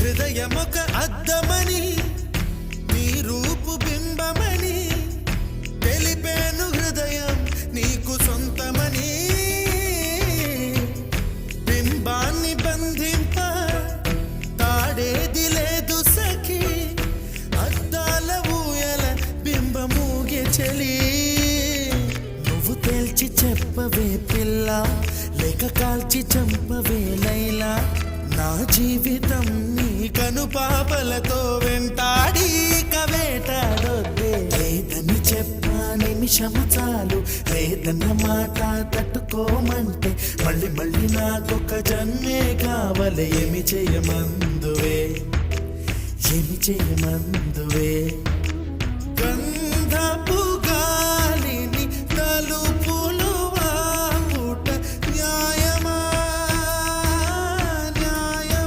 హృదయమొక అద్దమని నీ రూపు బింబమని తెలిపేను హృదయం నీకు సొంతమని బింబాన్ని బంధింప తాడేది లేదు సఖి అద్దాల ఊయల బింబమూగే చలి నువ్వు తేల్చి చెప్పవే పిల్ల లేక కాల్చి చంపవే లైలా నా జీవితం నీ కనుపాపలతో వెంటాడి కవేటాడొద్దే లేదని చెప్పా నిమిషము చాలు లేదన్న మాట తట్టుకోమంటే మళ్ళీ మళ్ళీ నాకొక జన్మే కావాలి ఏమి చేయమందువే ఏమి చేయమందువే